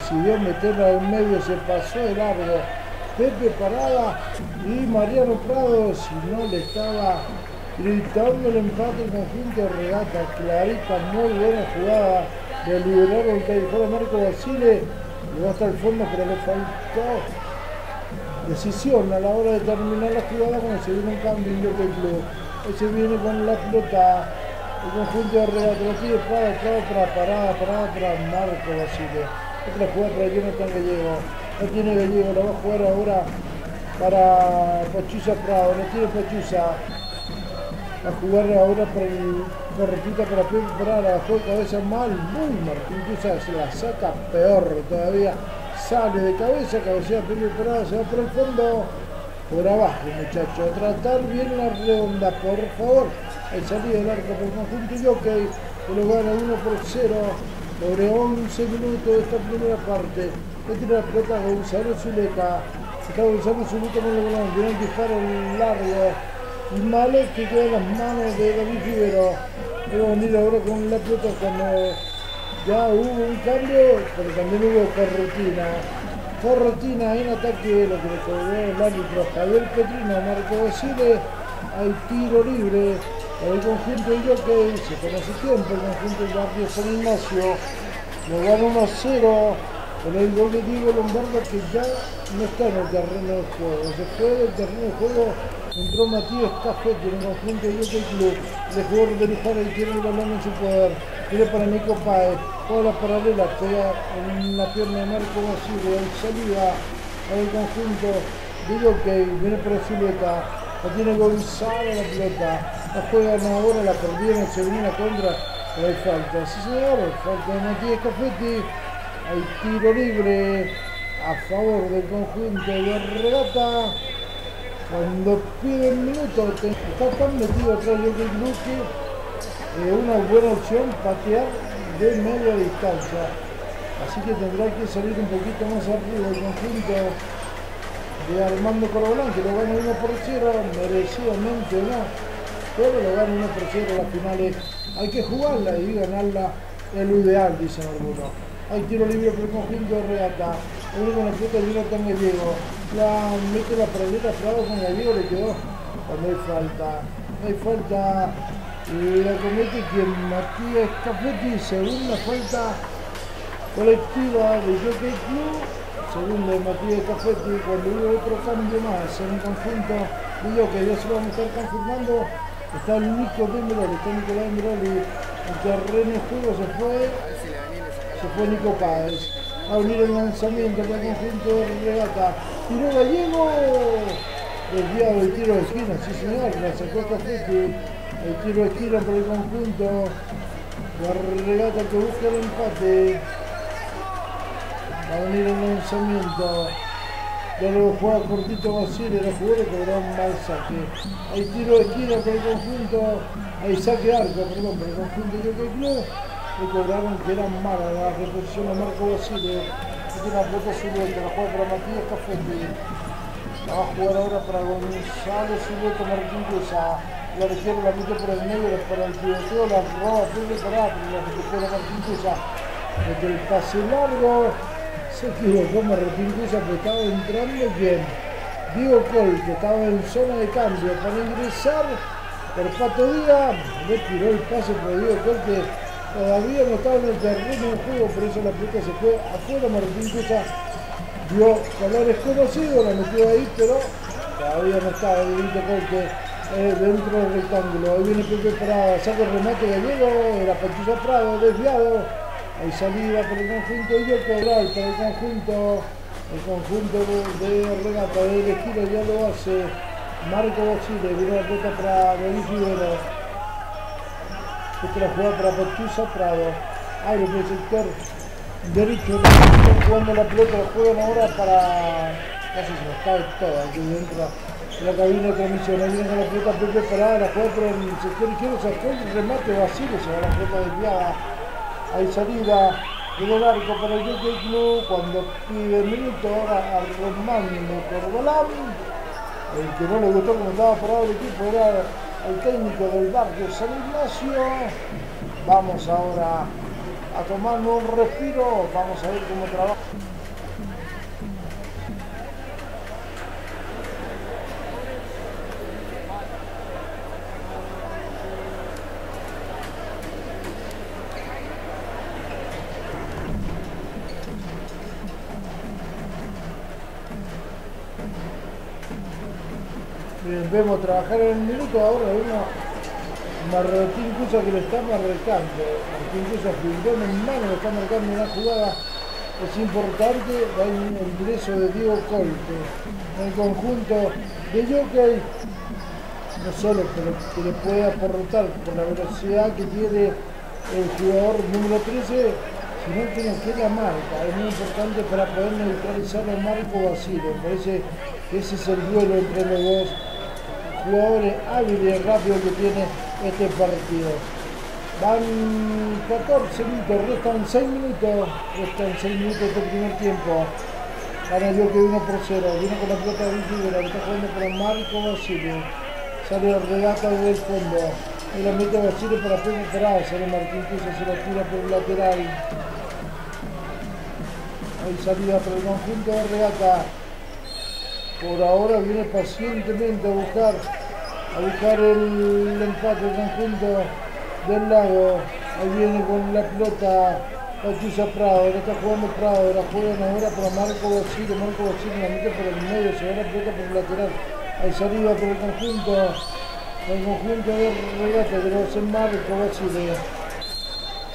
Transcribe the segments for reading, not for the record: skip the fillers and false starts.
decidió meterla en medio, se pasó de largo. Pepe Parada y Mariano Prado, si no le estaba gritando el empate, el conjunto de Regata, clarita, muy buena jugada, le liberaron el callejón a Marco Basile, llegó hasta el fondo pero le faltó decisión a la hora de terminar la jugada cuando se viene un cambio en Jockey Club. Hoy se viene con la pelota el conjunto de Regata, lo tiene Prado para Marco Basile. Otra jugada para Jonathan Gallego. No tiene Gallego, la va a jugar ahora para Pachuza Prado. No tiene Pachuza. Va a jugar ahora para el corretita para Pepe Parada. Juega cabeza mal. Muy Martín Cusa se la saca peor todavía. Sale de cabeza, cabecea Pepe Parada, se va por el fondo. Por abajo, muchachos. Tratar bien la redonda, por favor. Hay salida del arco por el conjunto Jockey, que lo gana 1-0. Sobre 11 minutos de esta primera parte. Le tira la pelota a Gonzalo Zuleta. Está Gonzalo Zuleta con el balón. Viene un disparo largo y malo que queda en las manos de David Figueroa. Vamos a venir ahora con la pelota cuando ya hubo un cambio, pero también hubo Corrotina en ataque, lo que le cobró el árbitro Javier Petrino, Marco Basile. Hay tiro libre para el conjunto de Jockey. Se conoce tiempo el conjunto del barrio San Ignacio. Lo gana 1-0 con el gol de Diego Lombardo, que ya no está en el terreno de juego. Se fue del terreno de juego, entró Matías Cafetti en el conjunto de Jockey Club. El jugador de Luján y tiene el balón en su poder. Tira para Nico Páez. Toda la paralela, pega en la pierna de Marco Basile. Hay salida al conjunto de Jockey. Viene para Zuleta. La tiene Gonzalo la pelota. La juegan ahora, la perdieron, se viene la contra. Pero hay falta. Sí, señor, falta de Matías Cafetti. Hay tiro libre a favor del conjunto de Regata. Cuando pide un minuto, está tan metido atrás de Jockey Club que una buena opción patear de media distancia. Así que tendrá que salir un poquito más arriba el conjunto de Armando Corbalán, que lo gana 1-0, merecidamente no, pero lo gana 1-0. Las finales hay que jugarla y ganarla es lo ideal, dicen algunos. Hay tiro libre por el conjunto de Regata. Uno con la pelota de Jonathan Gallego. La mete la paralela Prado con Gallego, le quedó cuando hay falta. Hay falta y la comete quien Matías Cafetti, segunda falta colectiva de Jockey Club. Segunda de Matías Cafetti, cuando hubo otro cambio más en el conjunto de Jockey, ya se lo vamos a estar confirmando. Está el Nico de Meroli, está Nicolás de Meroli. El terreno de juego se fue Nico Páez. Va a venir el lanzamiento para el conjunto de Regata. Tiró Gallego. Desviado el tiro de esquina, sí señor, la sacó Cafetti. El tiro de esquina por el conjunto de Regata que busca el empate. Va a venir el lanzamiento. Ya luego juega cortito Basile, los jugadores cobraron un mal saque. Hay tiro de esquina por el conjunto. Hay saque arco, perdón, por el conjunto de Jockey Club. Le cobraron que eran malas la reposición a Marco Basile. Tiene la pelota Zuleta, la juega para Matías Cafetti. La va a jugar ahora para Gonzalo Zuleta, Martín Cusa. La requiere, la mete por el medio, para el tiroteo, la roba Pepe Parada, la recupera Martín Cusa. Desde el pase largo se equivocó Martín Cusa, pero estaba entrando bien. Diego Col, que estaba en zona de cambio para ingresar por Pato Díaz, le tiró el pase por Diego Col, que todavía no estaba en el terreno de juego, por eso la pelota se fue afuera. Martín Cusa dio colores conocidos, la metió ahí, pero todavía no estaba Diego Col, que dentro del rectángulo. Ahí viene Pepe Parada, saca el remate Gallego, era Pachuza Prado, desviado. Hay salida por el conjunto de Jockey, para el conjunto de Regata, de estilo ya lo hace Marco Basile. Viene la pelota para David Figueroa. Otra jugada para Pachuza Prado. Abre por el sector derecho, jugando la pelota, la juegan ahora para... casi se nos cae toda aquí dentro de la cabina de transmisión. Ahí viene con la pelota Pepe Parada, la juega por el sector izquierdo, sacó el remate Basile, se va la pelota desviada. Hay salida en el arco para el Jockey Club cuando pide minuto ahora a Armando Corbalán. El que no le gustó como estaba parado el equipo era el técnico del barrio San Ignacio. Vamos ahora a tomarme un respiro, vamos a ver cómo trabaja. Bien, vemos trabajar en el minuto, ahora vemos Martín Cusa que le está marcando. Martín Cusa figurón en mano, le está marcando una jugada. Es importante, hay un ingreso de Diego Colte en el conjunto de Jockey. No solo que le puede aportar por la velocidad que tiene el jugador número 13, sino que la marca. Es muy importante para poder neutralizar a Marco Basile. Me parece que ese es el duelo entre los dos jugadores hábiles y rápidos que tiene este partido. Van 14 minutos, restan 6 minutos este primer tiempo. Gana Jockey 1-0, viene con la pelota de Vigibera, que está jugando para Marco Basile. Sale el regata desde el fondo. Y la mete Basile para recuperar, sale Martín Cusa, se la tira por el lateral. Hay salida para el conjunto de regata. Por ahora viene pacientemente a buscar el empate del conjunto del Lago. Ahí viene con la pelota Pachuza Prado, le está jugando Prado, la juegan ahora para Marco Basile. Marco Basile la mete por el medio, se va la pelota por el lateral. Hay salida por el conjunto de regata que lo hace Marco Basile.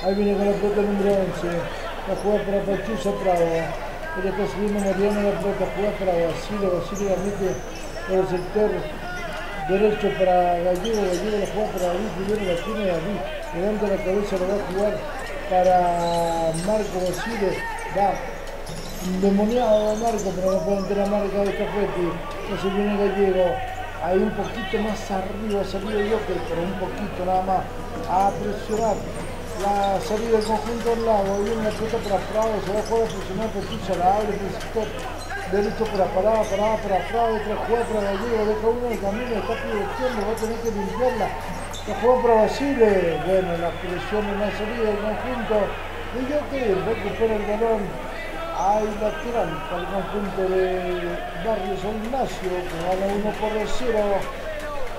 Ahí viene con la pelota número 11, la juega para Pachuza Prado. Él está subiendo Mariano la pelota, juega para Basile la mete por el sector derecho para Gallego la juega para David, primero la tiene David, levanta la cabeza, la va a jugar para Marco Basile, va endemoniado Marco, pero no puede entrar la marca de Cafetti. Entonces viene Gallego, ahí un poquito más arriba, salido Jockey, pero un poquito nada más, a presionar la salida del conjunto del Lago. Viene la pelota para Prado, se va a jugar a presionar Pachuza, la abre por el sector derecho para Prado, otra jugada para Gallego, deja uno en el camino, está pivoteando, va a tener que limpiarla. La juega para Basile, bueno, la presión en la salida del conjunto de Jockey, recupera el balón. Hay lateral para el conjunto de Barrio San Ignacio, que gana 1-0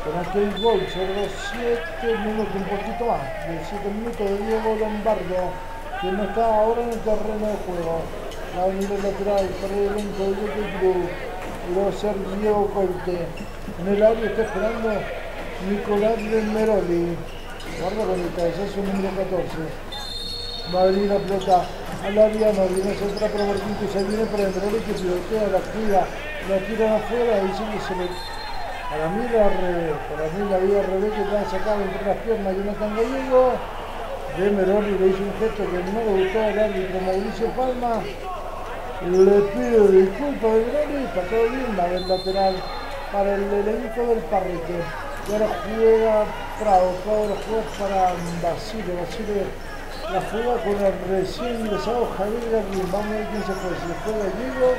con aquel gol sobre los 7 minutos, un poquito más, de 7 minutos de Diego Lombardo, que no está ahora en el terreno de juego. Va a venir el lateral para el elenco de Jockey Club, y va a ser Diego Colte. En el área está esperando Nicolás Meroli, guarda con el cabezazo número 14. Va a venir la pelota al área, no viene a centrar para Martín Cusa, viene para Meroli que pivotea, la cuida, la tiran afuera, dice que se le... Para mí la vida al revés, que va a sacar entre las piernas Jonathan Gallego. De Meroli le hizo un gesto que no le gustó al árbitro Mauricio Palma. Le pido disculpas de Meroli, está todo bien, va del lateral para el elenco del Parrete. Y ahora juega Prado la juega para Basile la juega con el recién ingresado Javier Garrín. Vamos a ver quién se fue, si se fue Gallego,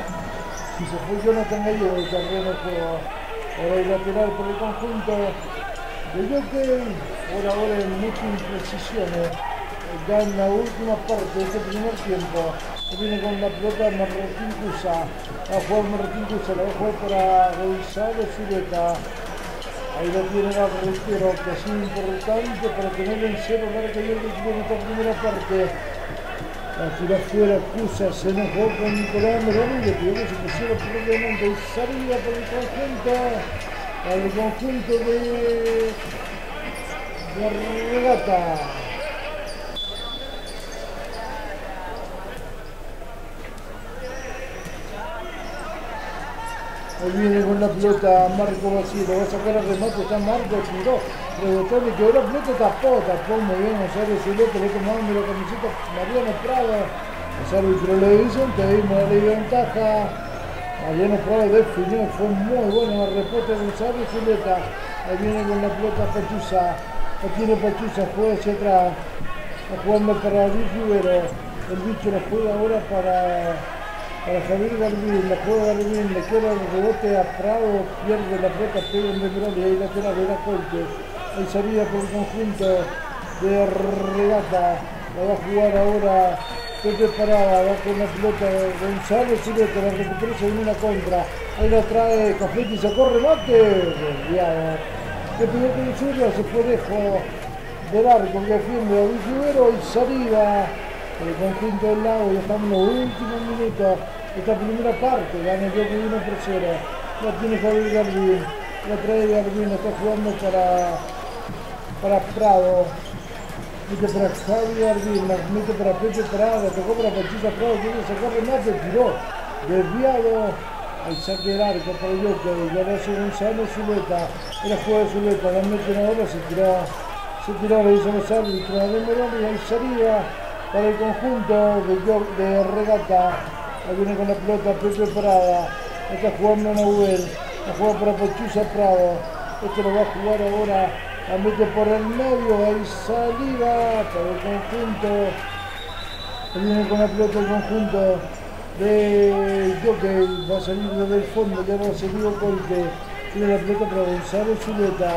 si se fue Jonathan Gallego, el terreno juega. Ahora el lateral por el conjunto de Jockey, por ahora en muchas imprecisiones, ya en la última parte de este primer tiempo. Viene con la pelota Martín Cusa, va a jugar Martín Cusa, la va a jugar para Gonzalo Zuleta. Ahí lo tiene el arquero, que ha sido importante para tener en cero marca y el equipo en esta primera parte. La tira fuera Cusa, se enojó con Nicolás Meroli y le pidió que se pusiera probablemente y salida por el conjunto de regata. Ahí viene con la pelota Marco Basile, va a sacar el remate, está Marco, tiró, rebotó, le quedó la pelota, tapó muy bien Gonzalo Zuleta, le tomando la camiseta Mariano Prado. Los árbitros le dicen, te dimos la ley de ventaja. Mariano Prado definió, fue muy bueno el repote de Gonzalo Zuleta. Ahí viene con la pelota Pachuza, la tiene Pachuza, juega hacia atrás, está jugando para Luis Rivero, el bicho la juega ahora para Javier Garbín, la juega Garbín, le queda el rebote a Prado, pierde la pelota, pega en Meroli, ahí lateral, era Colte. Hay salida por el conjunto de regata. la va a jugar ahora Pepe Parada, va con la pelota Gonzalo Zuleta, la recupera, se viene una contra, ahí la trae Cafetti, sacó remate, desviado. Que pidió que el suyo se fue lejos del arco que defiende a Luis Rivero y salida el conjunto del Lago, ya estamos en los últimos minutos de esta primera parte, gana el Jockey 1-0, la tiene Javier Garbín, la trae Garbín, la está jugando para Prado, mete para Javier Garbín, la mete para Pepe Prado, la tocó para Pachita Prado, quiere sacar remate, tiró, desviado, al saque del arco para el Jockey, ya lo hace Gonzalo Zuleta, era juego de Zuleta, la meten ahora, se tiró, le hizo los árbitros, de Morón y ahí salida para el conjunto de Regata, ahí viene con la pelota Pepe Prada, está jugando Nahuel, la juega para Pachuza Prado, esto lo va a jugar ahora, la mete por el medio, ahí salida para el conjunto, ahí viene con la pelota el conjunto de Jockey, va a salir desde el fondo, ya no va a seguir Colte, tiene la pelota para Gonzalo Zuleta,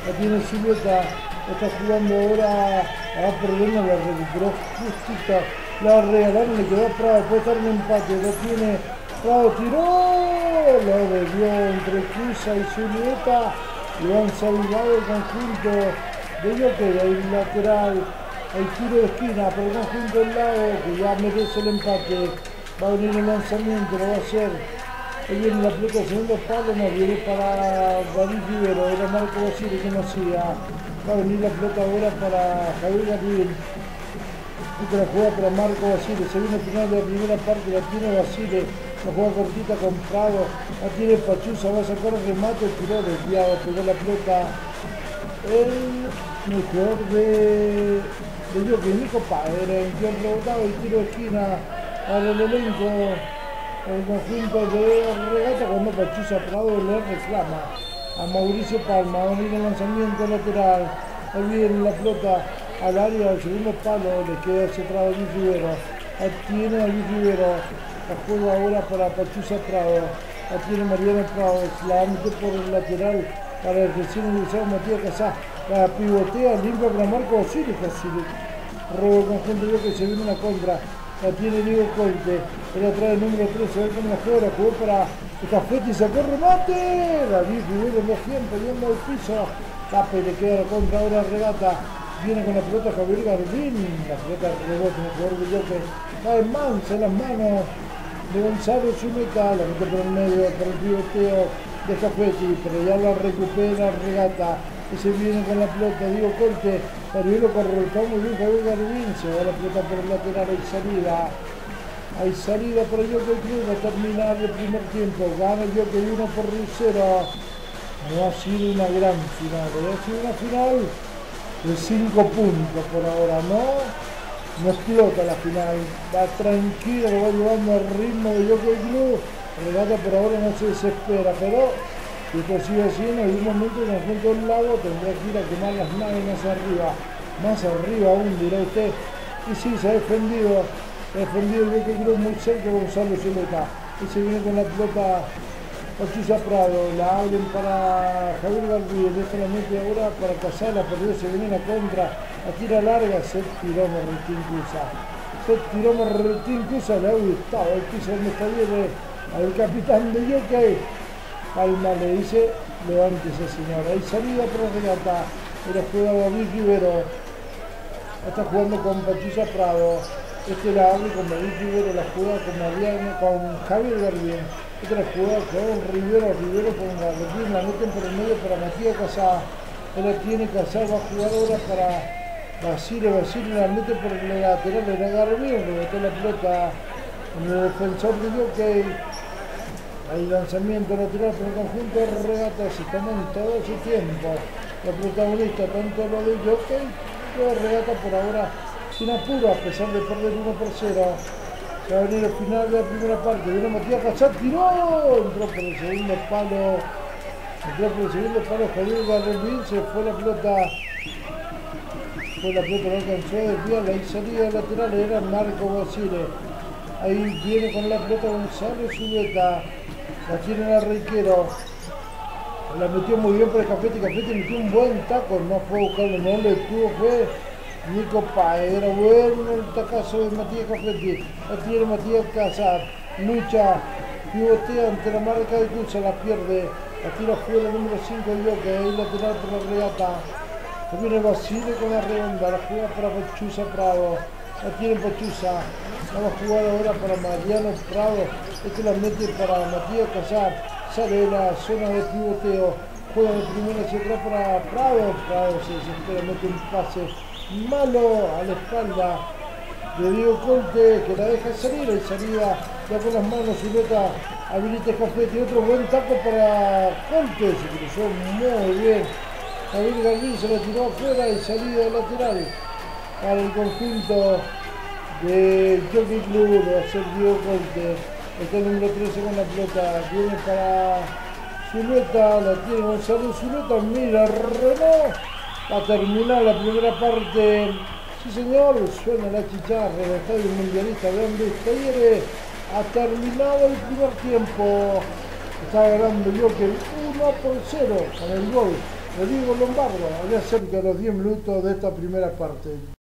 la tiene Zuleta, está jugando ahora a Perdomo, la recuperó justita, la regalaron, le quedó a Prado, puede estar un empate, lo tiene Prado, tiró, lo desvió entre Cusa y Zuleta, y van salvado el conjunto de Jockey, ahí lateral, el tiro de esquina para el conjunto del Lago, que ya merece el empate, va a venir el lanzamiento, lo va a hacer. Ahí viene la pelota, segundo palo, no viene para David Rivero, era Marco Basile que no hacía. Va a venir la pelota ahora para Javier Garbín. Esta la juega para Marco Basile, se viene al final de la primera parte, la tiene Basile, la juega cortita con Prado, la tiene Pachuza, va a sacar el remate, tiró desviado, pegó la pelota. El jugador de Jockey, Nico Padre, en quien rebotaba el tiro de esquina al elenco. El conjunto de Regata cuando Pachuza Prado le reclama a Mauricio Palma, va a venir el lanzamiento lateral, ahí viene la pelota al área, al segundo palo, le queda hacia atrás a Luis Rivero, tiene a Luis Rivero, la juega ahora para Pachuza Prado, la tiene Mariano Prado, la mete por el lateral para el recién ingresado Matías Casá, la pivotea, limpia para Marco Basile, robo el conjunto de que se viene una contra. La tiene Diego Colte, él la trae el número 13, a ver cómo la juega, la jugó para Cafetti, sacó remate, David Rivero lo siempre, yendo al piso, tape, le queda la contra ahora Regata, viene con la pelota Javier Garbín, la pelota rebota en el jugador de Jockey, va en mansa en las manos de Gonzalo Zuleta, la mete por el medio, para el pivoteo de Cafetti, pero ya la recupera Regata, y se viene con la pelota Diego Colte, Garbín lo correctó muy bien Javier Garbín, se va la pelota por el lateral, hay salida para el Jockey Club, va a terminar el primer tiempo, gana el Jockey 1-0, no ha sido una gran final, ha sido una final de 5 puntos por ahora, no explota la final, va tranquilo, lo va llevando al ritmo de Jockey Club, Regata por ahora no se desespera, pero si esto sigue así, en algún momento el conjunto del Lago tendrá que ir a quemar las naves más arriba aún, dirá usted. Y sí, se ha defendido el Jockey Club muy cerca de Gonzalo Zuleta. Y se viene con la pelota Pachuza Prado, la abren para Javier Garbín, esta la mete ahora para Casala, perdió, se viene la contra, la tira larga, se tiró Merritín Cusa, le ha gustado el piso donde está bien al capitán de Jockey. Palma le dice, levántese señora, hay salida para Regata, era juega David Rivero, está jugando con Pachuza Prado, la abre con David Rivero, la juega con Javier Garbín, esta la juega con Rivero con Garbín, la meten por el medio para Matías Casá, él la tiene Casá, va a jugar ahora para Basile la mete por el lateral, era Garbín, rebotó la pelota en el defensor de Jockey. Hay lanzamiento lateral por el conjunto de Regata, se toman todo su tiempo. La protagonista, tanto lo de Jockey, como de Regata por ahora sin apuro, a pesar de perder 1-0. Va a venir el final de la primera parte. Viene Matías Casar, tiró, entró por el segundo palo. Javier Garbín, se fue la pelota. No alcanzó a desviarla, ahí salida lateral, era Marco Basile. Ahí viene con la pelota Gonzalo Zuleta. La tiene el Arrequero, la metió muy bien para Cafetti, metió un buen taco, no fue a buscarlo, no le tuvo, fue Nico Paez, era bueno el tacazo de Matías Cofretti, la tiene Matías Casar, lucha, pivotea ante la marca de Tusa, la pierde, la tira fuera el número 5 Yoke, ahí lateral por la regata, se viene Basile con la redonda, la juega para Pachusa Prado, la tiene Pachusa, la va a jugar ahora para Mariano Prado, este la mete para Matías Casar, sale de la zona de pivoteo, juega de primera hacia atrás para Prado, Prado se desespera, mete un pase malo a la espalda de Diego Conte, que la deja salir, y salida ya con las manos, Zuleta habilita Cafetti, otro buen taco para Conte, se cruzó muy bien, David Gardín se la tiró afuera y salida lateral para el conjunto de Jockey Club, de hacer Diego Conte, está el número 13 con la pelota, viene para Zuleta, la tiene Gonzalo Zuleta, mira, Renault, va a terminar la primera parte. Sí señor, suena la chicharra del Estadio Mundialista de Andrés Talleres. Ha terminado el primer tiempo. Está ganando Jockey 1-0 con el gol de Diego Lombardo, allá cerca de los 10 minutos de esta primera parte.